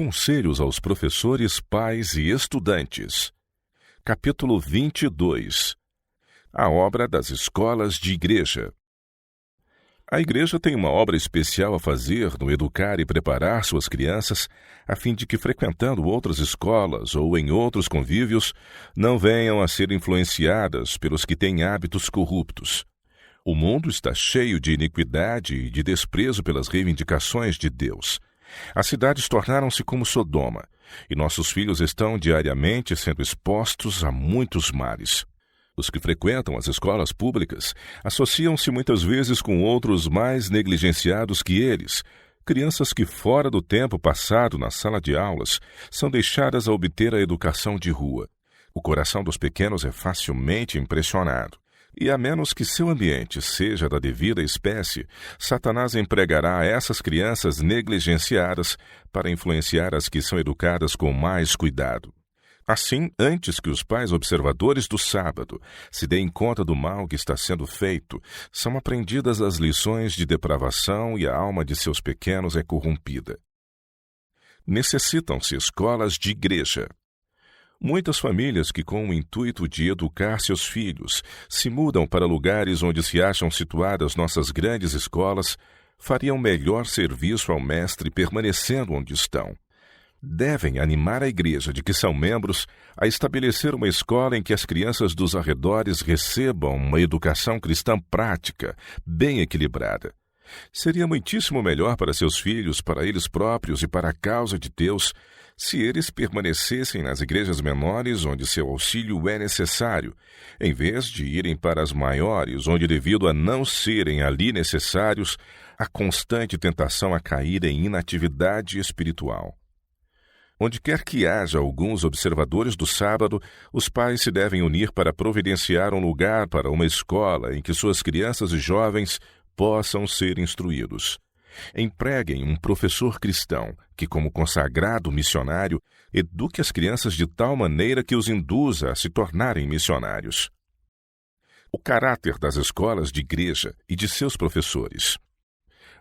Conselhos aos professores, pais e estudantes. Capítulo 22. A obra das escolas de igreja. A igreja tem uma obra especial a fazer no educar e preparar suas crianças, a fim de que, frequentando outras escolas ou em outros convívios, não venham a ser influenciadas pelos que têm hábitos corruptos. O mundo está cheio de iniquidade e de desprezo pelas reivindicações de Deus. As cidades tornaram-se como Sodoma, e nossos filhos estão diariamente sendo expostos a muitos males. Os que frequentam as escolas públicas associam-se muitas vezes com outros mais negligenciados que eles, crianças que, fora do tempo passado na sala de aulas, são deixadas a obter a educação de rua. O coração dos pequenos é facilmente impressionado. E a menos que seu ambiente seja da devida espécie, Satanás empregará essas crianças negligenciadas para influenciar as que são educadas com mais cuidado. Assim, antes que os pais observadores do sábado se deem conta do mal que está sendo feito, são aprendidas as lições de depravação e a alma de seus pequenos é corrompida. Necessitam-se escolas de igreja. Muitas famílias que, com o intuito de educar seus filhos, se mudam para lugares onde se acham situadas nossas grandes escolas, fariam melhor serviço ao Mestre permanecendo onde estão. Devem animar a igreja de que são membros a estabelecer uma escola em que as crianças dos arredores recebam uma educação cristã prática, bem equilibrada. Seria muitíssimo melhor para seus filhos, para eles próprios e para a causa de Deus, se eles permanecessem nas igrejas menores onde seu auxílio é necessário, em vez de irem para as maiores, onde, devido a não serem ali necessários, há constante tentação a cair em inatividade espiritual. Onde quer que haja alguns observadores do sábado, os pais se devem unir para providenciar um lugar para uma escola em que suas crianças e jovens possam ser instruídos. Empreguem um professor cristão que, como consagrado missionário, eduque as crianças de tal maneira que os induza a se tornarem missionários. O caráter das escolas de igreja e de seus professores.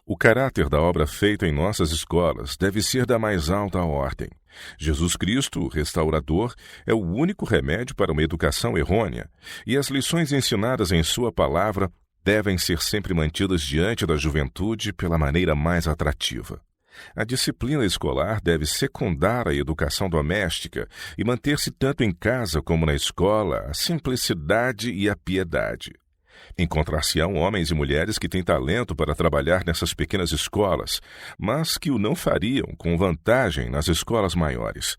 O caráter da obra feita em nossas escolas deve ser da mais alta ordem. Jesus Cristo, o restaurador, é o único remédio para uma educação errônea, e as lições ensinadas em sua palavra devem ser sempre mantidas diante da juventude pela maneira mais atrativa. A disciplina escolar deve secundar a educação doméstica e manter-se tanto em casa como na escola a simplicidade e a piedade. Encontrar-se-ão homens e mulheres que têm talento para trabalhar nessas pequenas escolas, mas que o não fariam com vantagem nas escolas maiores.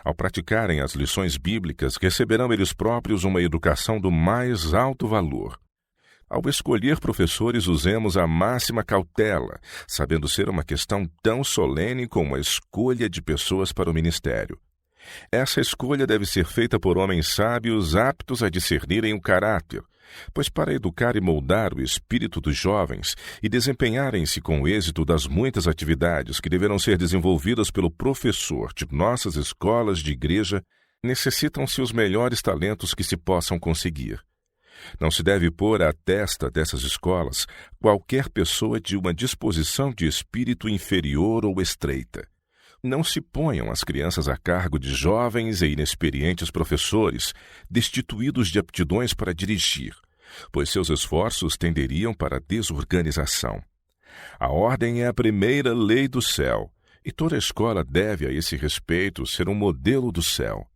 Ao praticarem as lições bíblicas, receberão eles próprios uma educação do mais alto valor. Ao escolher professores, usemos a máxima cautela, sabendo ser uma questão tão solene como a escolha de pessoas para o ministério. Essa escolha deve ser feita por homens sábios aptos a discernirem o caráter, pois para educar e moldar o espírito dos jovens e desempenharem-se com êxito das muitas atividades que deverão ser desenvolvidas pelo professor de nossas escolas de igreja, necessitam-se os melhores talentos que se possam conseguir. Não se deve pôr à testa dessas escolas qualquer pessoa de uma disposição de espírito inferior ou estreita. Não se ponham as crianças a cargo de jovens e inexperientes professores, destituídos de aptidões para dirigir, pois seus esforços tenderiam para a desorganização. A ordem é a primeira lei do céu, e toda escola deve, a esse respeito, ser um modelo do céu.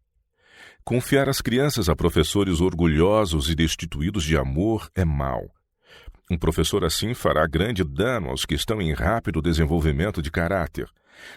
Confiar as crianças a professores orgulhosos e destituídos de amor é mau. Um professor assim fará grande dano aos que estão em rápido desenvolvimento de caráter.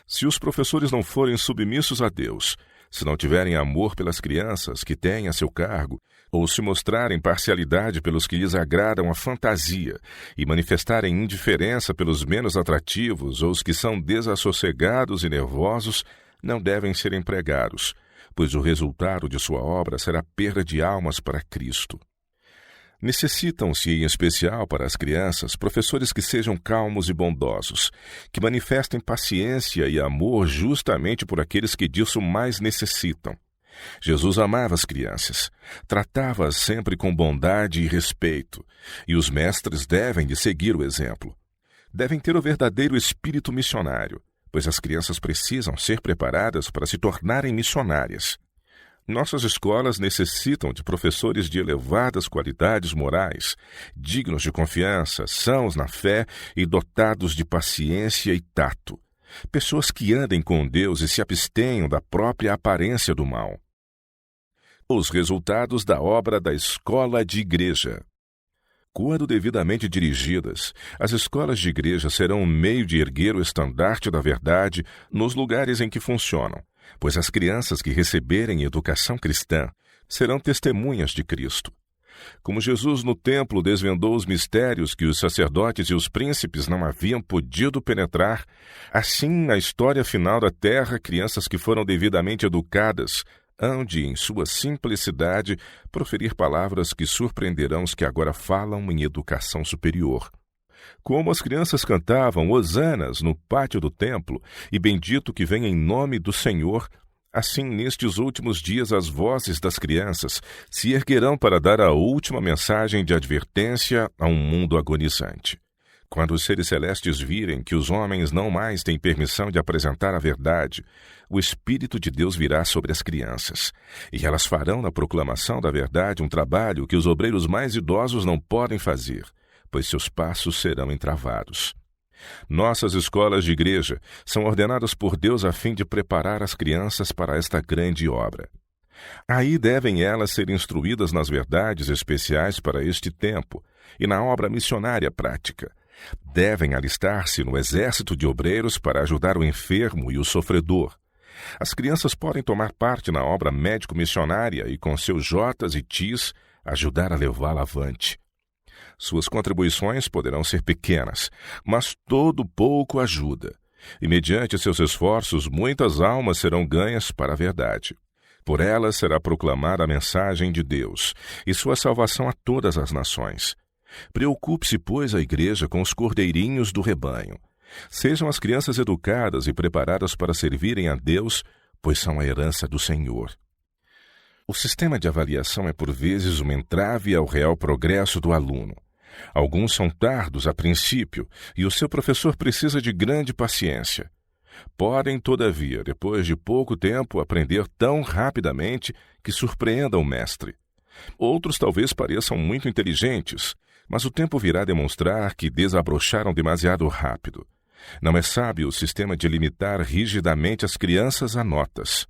Se os professores não forem submissos a Deus, se não tiverem amor pelas crianças que têm a seu cargo, ou se mostrarem parcialidade pelos que lhes agradam a fantasia e manifestarem indiferença pelos menos atrativos ou os que são desassossegados e nervosos, não devem ser empregados, pois o resultado de sua obra será perda de almas para Cristo. Necessitam-se, em especial para as crianças, professores que sejam calmos e bondosos, que manifestem paciência e amor justamente por aqueles que disso mais necessitam. Jesus amava as crianças, tratava-as sempre com bondade e respeito, e os mestres devem de seguir o exemplo. Devem ter o verdadeiro espírito missionário, pois as crianças precisam ser preparadas para se tornarem missionárias. Nossas escolas necessitam de professores de elevadas qualidades morais, dignos de confiança, sãos na fé e dotados de paciência e tato. Pessoas que andem com Deus e se abstenham da própria aparência do mal. Os resultados da obra da escola de igreja. Quando devidamente dirigidas, as escolas de igreja serão um meio de erguer o estandarte da verdade nos lugares em que funcionam, pois as crianças que receberem educação cristã serão testemunhas de Cristo. Como Jesus no templo desvendou os mistérios que os sacerdotes e os príncipes não haviam podido penetrar, assim na história final da terra, crianças que foram devidamente educadas hão de, em sua simplicidade, proferir palavras que surpreenderão os que agora falam em educação superior. Como as crianças cantavam hosanas no pátio do templo e bendito que vem em nome do Senhor, assim nestes últimos dias as vozes das crianças se erguerão para dar a última mensagem de advertência a um mundo agonizante. Quando os seres celestes virem que os homens não mais têm permissão de apresentar a verdade, o Espírito de Deus virá sobre as crianças, e elas farão na proclamação da verdade um trabalho que os obreiros mais idosos não podem fazer, pois seus passos serão entravados. Nossas escolas de igreja são ordenadas por Deus a fim de preparar as crianças para esta grande obra. Aí devem elas ser instruídas nas verdades especiais para este tempo e na obra missionária prática. Devem alistar-se no exército de obreiros para ajudar o enfermo e o sofredor. As crianças podem tomar parte na obra médico-missionária e, com seus jotas e tis, ajudar a levá-la avante. Suas contribuições poderão ser pequenas, mas todo pouco ajuda. E, mediante seus esforços, muitas almas serão ganhas para a verdade. Por elas será proclamada a mensagem de Deus e sua salvação a todas as nações. Preocupe-se, pois, a igreja com os cordeirinhos do rebanho. Sejam as crianças educadas e preparadas para servirem a Deus, pois são a herança do Senhor. O sistema de avaliação é por vezes uma entrave ao real progresso do aluno. Alguns são tardos a princípio e o seu professor precisa de grande paciência. Podem, todavia, depois de pouco tempo, aprender tão rapidamente que surpreendam o mestre. Outros talvez pareçam muito inteligentes, mas o tempo virá demonstrar que desabrocharam demasiado rápido. Não é sábio o sistema de limitar rigidamente as crianças a notas.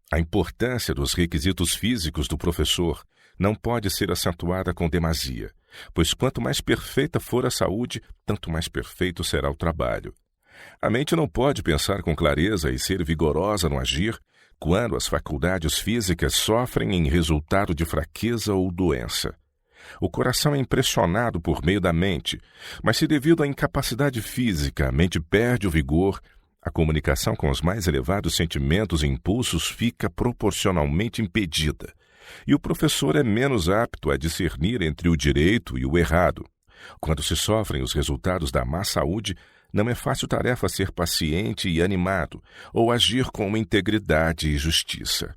A importância dos requisitos físicos do professor não pode ser acentuada com demasia, pois quanto mais perfeita for a saúde, tanto mais perfeito será o trabalho. A mente não pode pensar com clareza e ser vigorosa no agir quando as faculdades físicas sofrem em resultado de fraqueza ou doença. O coração é impressionado por meio da mente, mas se devido à incapacidade física a mente perde o vigor, a comunicação com os mais elevados sentimentos e impulsos fica proporcionalmente impedida, e o professor é menos apto a discernir entre o direito e o errado. Quando se sofrem os resultados da má saúde, não é fácil tarefa ser paciente e animado, ou agir com integridade e justiça.